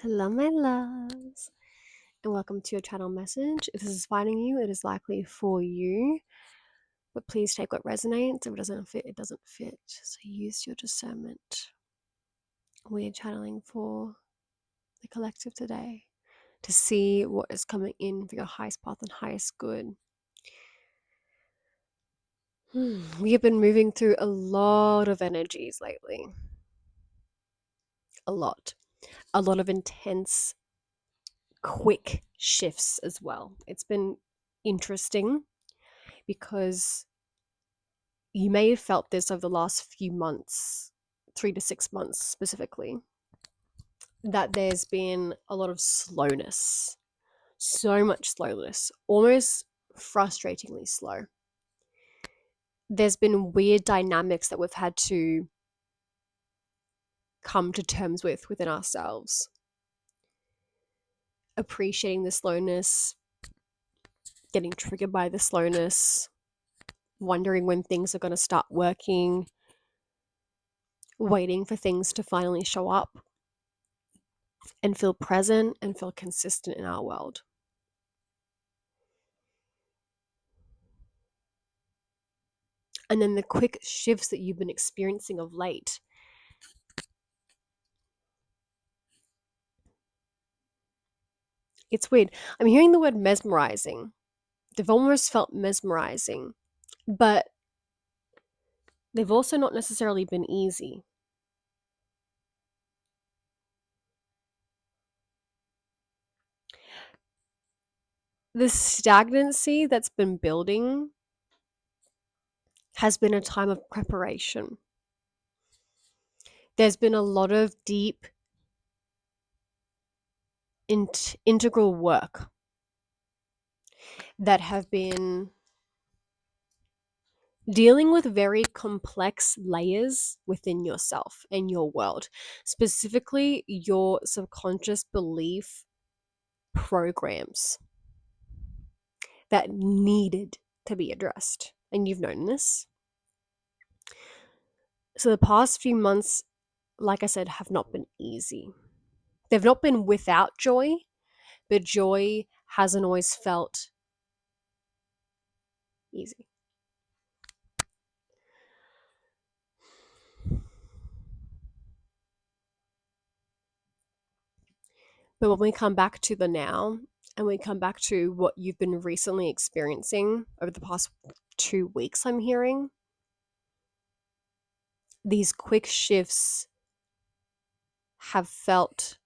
Hello, my loves, and welcome to your channel message. If this is finding you, it is likely for you, but please take what resonates. If it doesn't fit, it doesn't fit. So use your discernment. We're channeling for the collective today to see what is coming in for your highest path and highest good. We have been moving through a lot of energies lately. A lot. A lot of intense, quick shifts as well. It's been interesting because you may have felt this over the last few months, 3 to 6 months specifically, that there's been a lot of slowness, so much slowness, almost frustratingly slow. There's been weird dynamics that we've had to come to terms with within ourselves. Appreciating the slowness, getting triggered by the slowness, wondering when things are going to start working, waiting for things to finally show up and feel present and feel consistent in our world. And then the quick shifts that you've been experiencing of late. It's weird. I'm hearing the word mesmerizing. They've almost felt mesmerizing, but they've also not necessarily been easy. The stagnancy that's been building has been a time of preparation. There's been a lot of deep, integral work that have been dealing with very complex layers within yourself and your world, specifically your subconscious belief programs that needed to be addressed. And you've known this. So the past few months, like I said, have not been easy. They've not been without joy, but joy hasn't always felt easy. But when we come back to the now and we come back to what you've been recently experiencing over the past 2 weeks, I'm hearing these quick shifts have felt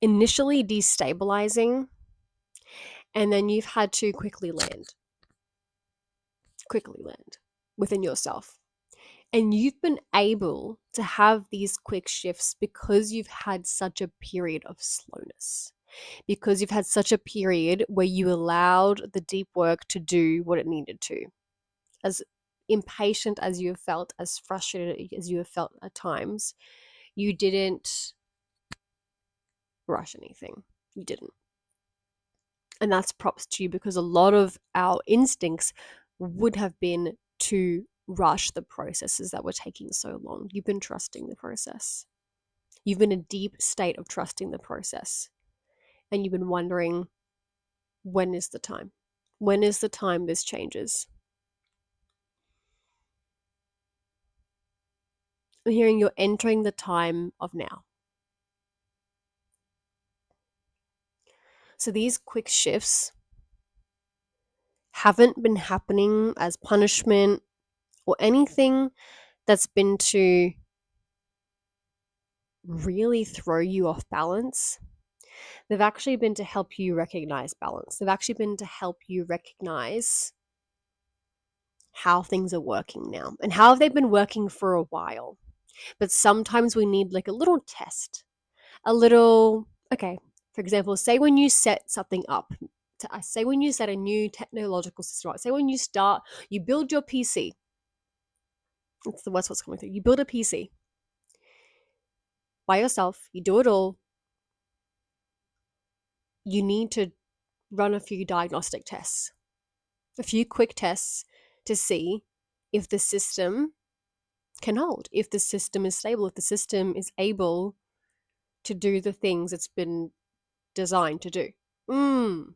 initially destabilizing, and then you've had to quickly land within yourself. And you've been able to have these quick shifts because you've had such a period of slowness, because you've had such a period where you allowed the deep work to do what it needed to. As impatient as you have felt, as frustrated as you have felt at times, you didn't rush anything. You didn't. And that's props to you, because a lot of our instincts would have been to rush the processes that were taking so long. You've been trusting the process. You've been in a deep state of trusting the process. And you've been wondering, when is the time? When is the time this changes? I'm hearing you're entering the time of now. So these quick shifts haven't been happening as punishment or anything that's been to really throw you off balance. They've actually been to help you recognize balance. They've actually been to help you recognize how things are working now and how they've been working for a while. But sometimes we need like a little test, a little, okay, for example, say when you set something up, say when you set a new technological system up, say when you build your PC. That's the worst what's coming through. You build a PC by yourself, you do it all. You need to run a few diagnostic tests, a few quick tests to see if the system can hold, if the system is stable, if the system is able to do the things it's been designed to do. Mm,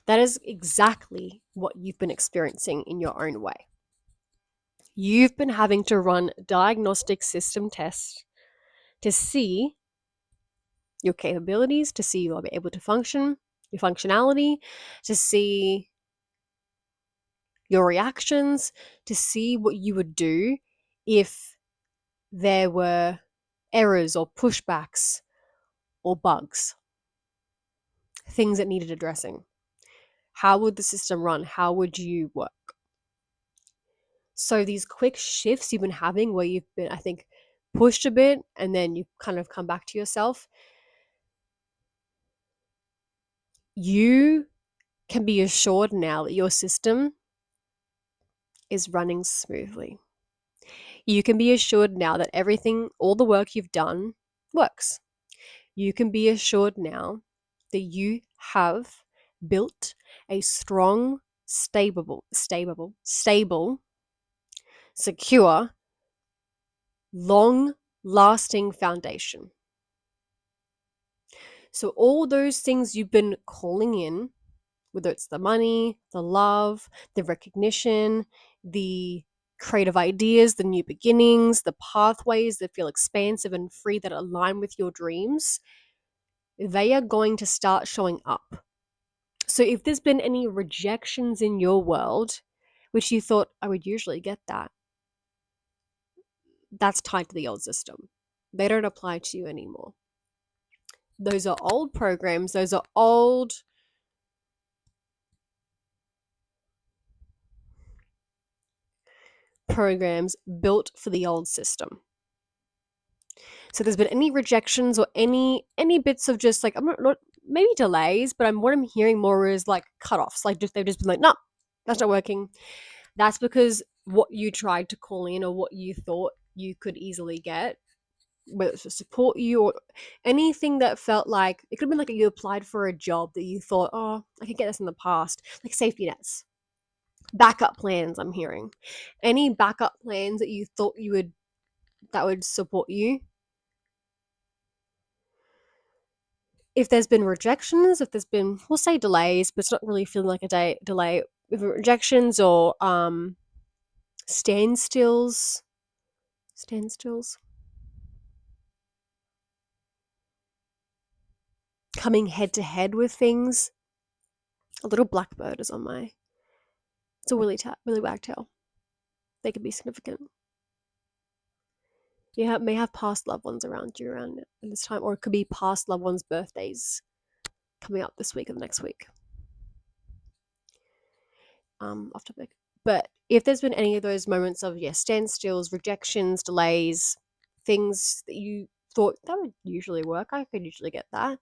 that is exactly what you've been experiencing in your own way. You've been having to run diagnostic system tests to see your capabilities, to see you'll be able to function, your functionality, to see your reactions, to see what you would do if there were errors or pushbacks or bugs, things that needed addressing. How would the system run? How would you work? So these quick shifts you've been having where you've been, I think, pushed a bit and then you kind of come back to yourself, you can be assured now that your system is running smoothly. You can be assured now that everything, all the work you've done works. You can be assured now that you have built a strong, stable, secure, long lasting foundation. So, all those things you've been calling in, whether it's the money, the love, the recognition, the creative ideas, the new beginnings, the pathways that feel expansive and free that align with your dreams, they are going to start showing up. So, if there's been any rejections in your world, which you thought I would usually get that, that's tied to the old system. They don't apply to you anymore. Those are old programs, those are old programs built for the old system. So there's been any rejections or any bits of just like I'm not maybe delays, but what I'm hearing more is like cutoffs. Like they've just been like, no, that's not working. That's because what you tried to call in or what you thought you could easily get, whether it's to support you or anything that felt like it could have been like you applied for a job that you thought, oh, I could get this in the past, like safety nets, backup plans. I'm hearing any backup plans that you thought you would that would support you. If there's been rejections, if there's been, we'll say delays, but it's not really feeling like a delay, if rejections or standstills, standstills, coming head to head with things. A little blackbird is on my. It's a willy wagtail. They could be significant. May have past loved ones around you around this time, or it could be past loved ones' birthdays coming up this week or the next week. Off topic. But if there's been any of those moments of standstills, rejections, delays, things that you thought that would usually work, I could usually get that.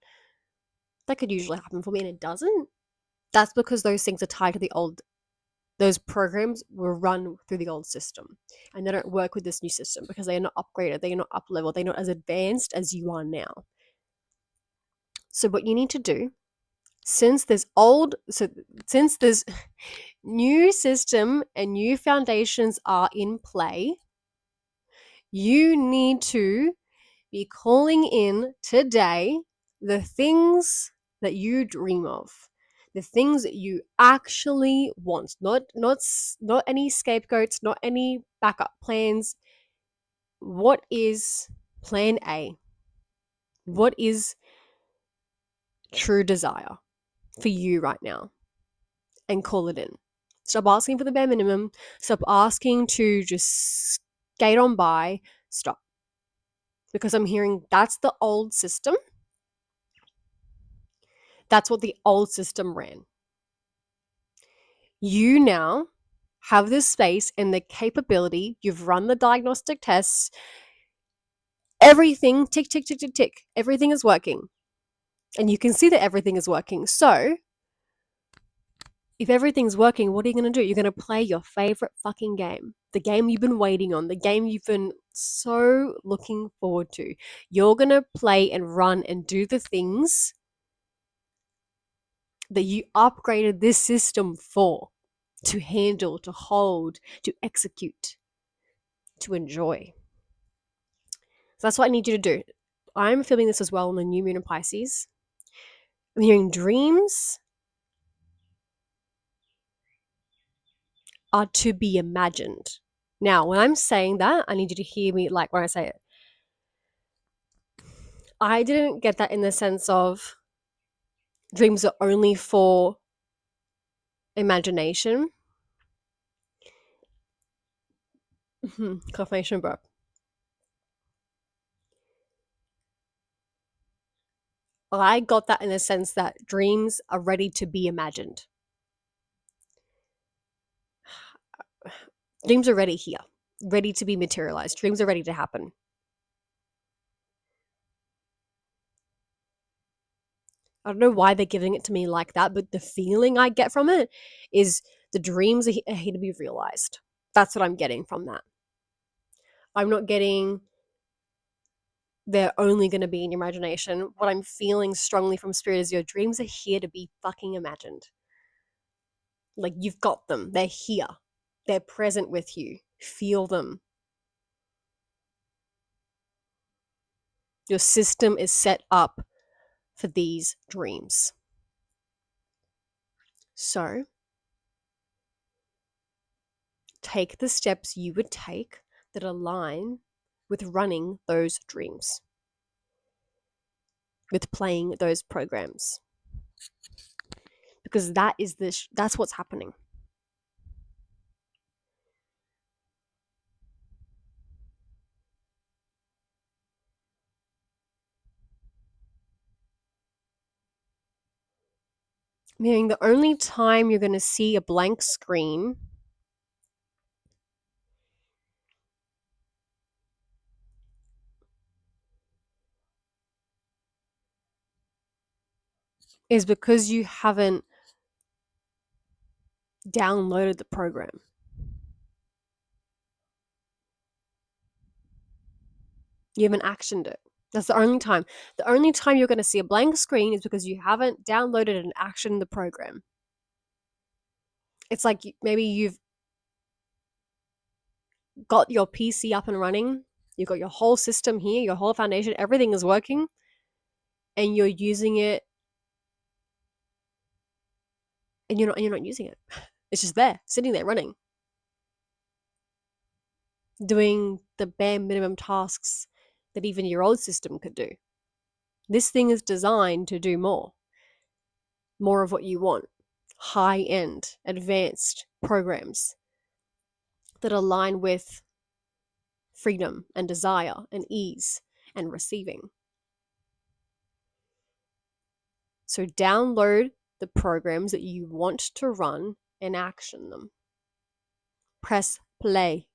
That could usually happen for me, and it doesn't. That's because those things are tied to the old. Those programs were run through the old system, and they don't work with this new system because they are not upgraded, they are not up leveled, they're not as advanced as you are now. So what you need to do, since there's new system and new foundations are in play, you need to be calling in today the things that you dream of, the things that you actually want, not any scapegoats, not any backup plans. What is plan A? What is true desire for you right now? And call it in. Stop asking for the bare minimum. Stop asking to just skate on by. Stop. Because I'm hearing that's the old system. That's what the old system ran. You now have this space and the capability. You've run the diagnostic tests. Everything, tick, tick, tick, tick, tick. Everything is working. And you can see that everything is working. So, if everything's working, what are you going to do? You're going to play your favorite fucking game. The game you've been waiting on. The game you've been so looking forward to. You're going to play and run and do the things that you upgraded this system for, to handle, to hold, to execute, to enjoy. So that's what I need you to do. I'm feeling this as well in the new moon in Pisces. I'm hearing dreams are to be imagined. Now, when I'm saying that, I need you to hear me like when I say it. I didn't get that in the sense of dreams are only for imagination. Confirmation, bro. I got that in the sense that dreams are ready to be imagined. Dreams are ready here, ready to be materialized. Dreams are ready to happen. I don't know why they're giving it to me like that, but the feeling I get from it is the dreams are here to be realized. That's what I'm getting from that. I'm not getting they're only going to be in your imagination. What I'm feeling strongly from spirit is your dreams are here to be fucking imagined. Like you've got them. They're here. They're present with you. Feel them. Your system is set up for these dreams. So, take the steps you would take that align with running those dreams, with playing those programs. Because that's what's happening. Meaning the only time you're going to see a blank screen is because you haven't downloaded the program. You haven't actioned it. That's the only time. The only time you're going to see a blank screen is because you haven't downloaded and actioned the program. It's like maybe you've got your PC up and running, you've got your whole system here, your whole foundation, everything is working, and you're using it, and you're not using it. It's just there, sitting there, running, doing the bare minimum tasks that even your old system could do. This thing is designed to do more of what you want, high end, advanced programs that align with freedom and desire and ease and receiving. So download the programs that you want to run and action them. Press play.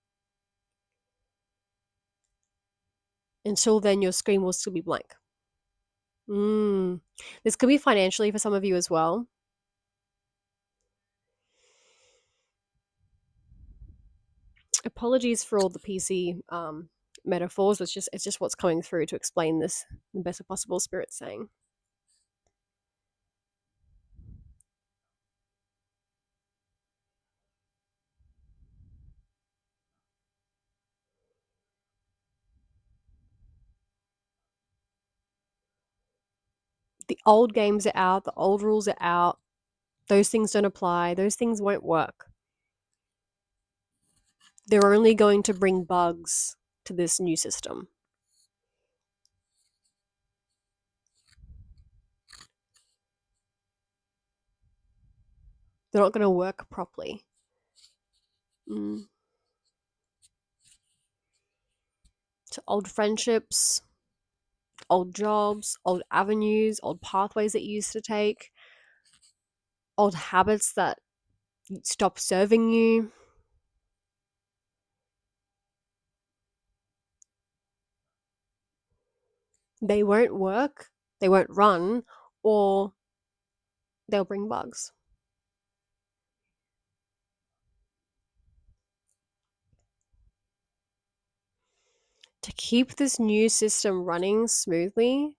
Until then, your screen will still be blank. This could be financially for some of you as well. Apologies for all the PC metaphors. It's just what's coming through to explain this the best possible. Spirit saying. The old games are out. The old rules are out. Those things don't apply. Those things won't work. They're only going to bring bugs to this new system. They're not going to work properly. To old friendships, old jobs, old avenues, old pathways that you used to take, old habits that stop serving you. They won't work, they won't run, or they'll bring bugs. To keep this new system running smoothly,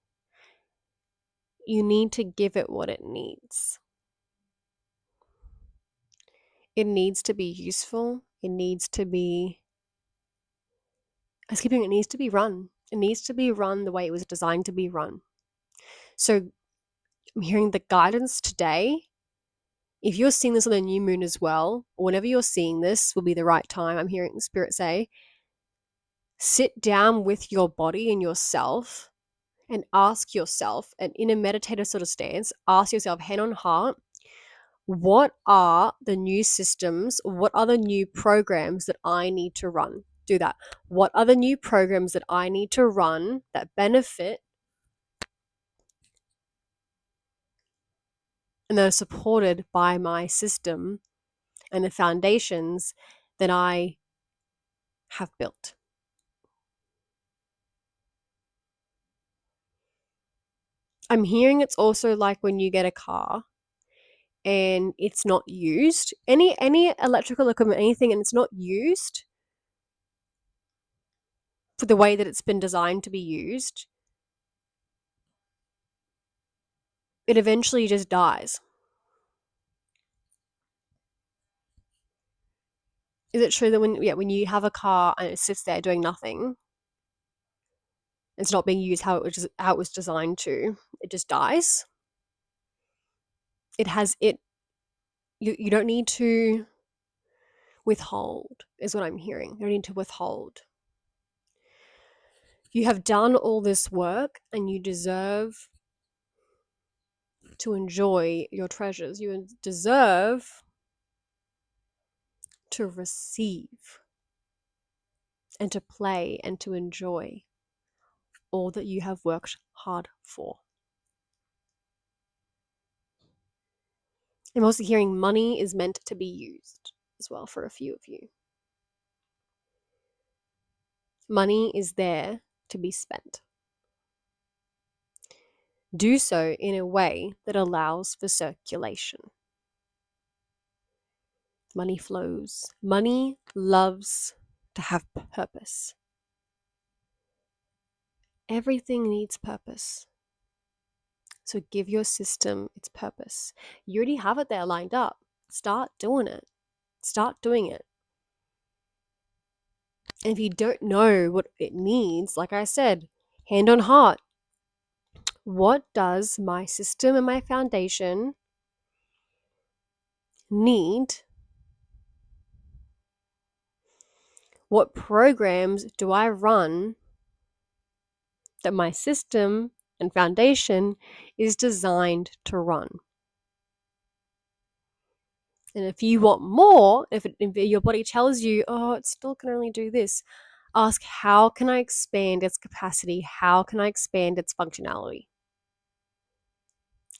you need to give it what it needs. It needs to be useful. It needs to be, it needs to be run. It needs to be run the way it was designed to be run. So I'm hearing the guidance today. If you're seeing this on the new moon as well, or whenever you're seeing this will be the right time, I'm hearing Spirit say, sit down with your body and yourself and ask yourself, and in a meditative sort of stance, ask yourself, hand on heart, what are the new systems? What are the new programs that I need to run? Do that. What are the new programs that I need to run that benefit and that are supported by my system and the foundations that I have built? I'm hearing it's also like when you get a car and it's not used, any electrical equipment, anything, and it's not used for the way that it's been designed to be used, it eventually just dies. Is it true that when you have a car and it sits there doing nothing, it's not being used how it was designed to, it just dies? It has it you don't need to withhold, is what I'm hearing. You don't need to withhold. You have done all this work and you deserve to enjoy your treasures. You deserve to receive and to play and to enjoy all that you have worked hard for. I'm also hearing money is meant to be used as well for a few of you. Money is there to be spent. Do so in a way that allows for circulation. Money flows. Money loves to have purpose. Everything needs purpose. So give your system its purpose. You already have it there lined up. Start doing it. Start doing it. And if you don't know what it needs, like I said, hand on heart, what does my system and my foundation need? What programs do I run that my system and foundation is designed to run? And if you want more, if your body tells you, oh, it still can only do this, ask, how can I expand its capacity? How can I expand its functionality?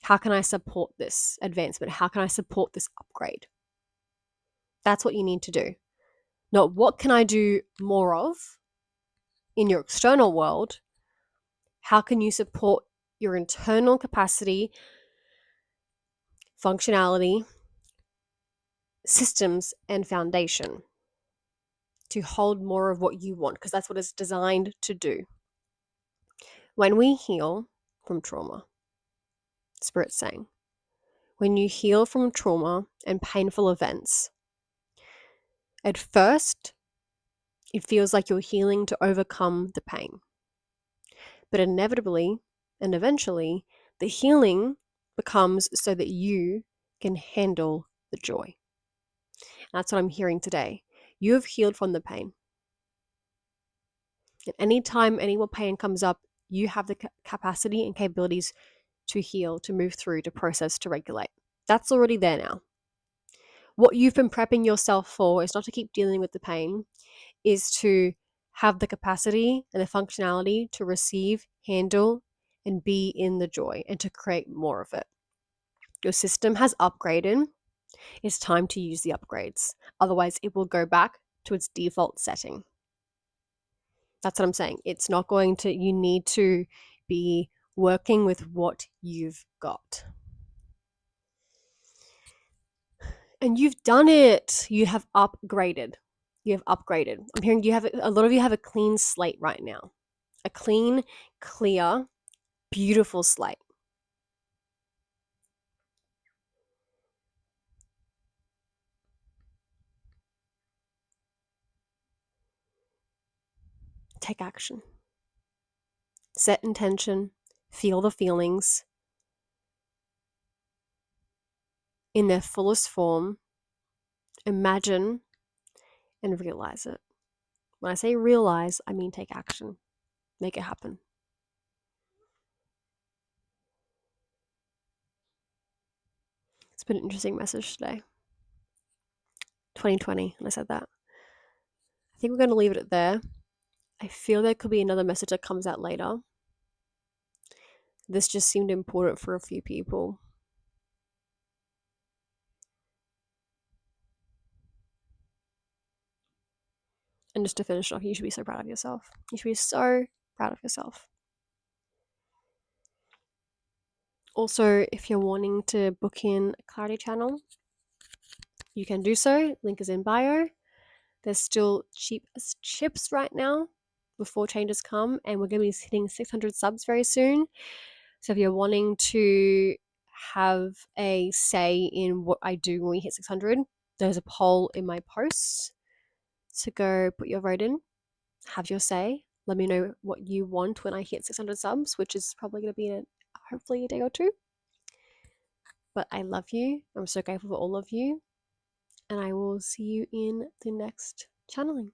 How can I support this advancement? How can I support this upgrade? That's what you need to do. Not what can I do more of in your external world. How can you support your internal capacity, functionality, systems, and foundation to hold more of what you want? Because that's what it's designed to do. When we heal from trauma, Spirit's saying, when you heal from trauma and painful events, at first, it feels like you're healing to overcome the pain. But inevitably and eventually, the healing becomes so that you can handle the joy. That's what I'm hearing today. You have healed from the pain. And anytime any more pain comes up, you have the capacity and capabilities to heal, to move through, to process, to regulate. That's already there now. What you've been prepping yourself for is not to keep dealing with the pain, is to have the capacity and the functionality to receive, handle, and be in the joy and to create more of it. Your system has upgraded. It's time to use the upgrades. Otherwise, it will go back to its default setting. That's what I'm saying. It's not going to, you need to be working with what you've got. And you've done it. You have upgraded. You have upgraded. I'm hearing a lot of you have a clean slate right now. A clean, clear, beautiful slate. Take action. Set intention, feel the feelings in their fullest form, imagine, and realize it. When I say realize, I mean take action, make it happen. It's been an interesting message today. 2020, and I said that. I think we're going to leave it at there. I feel there could be another message that comes out later. This just seemed important for a few people. And just to finish off, you should be so proud of yourself. You should be so proud of yourself. Also, if you're wanting to book in a clarity channel, you can do so. Link is in bio. There's still cheap as chips right now before changes come, and we're going to be hitting 600 subs very soon. So if you're wanting to have a say in what I do when we hit 600, there's a poll in my posts. So go put your vote in, have your say. Let me know what you want when I hit 600 subs, which is probably going to be in hopefully a day or two. But I love you. I'm so grateful for all of you. And I will see you in the next channeling.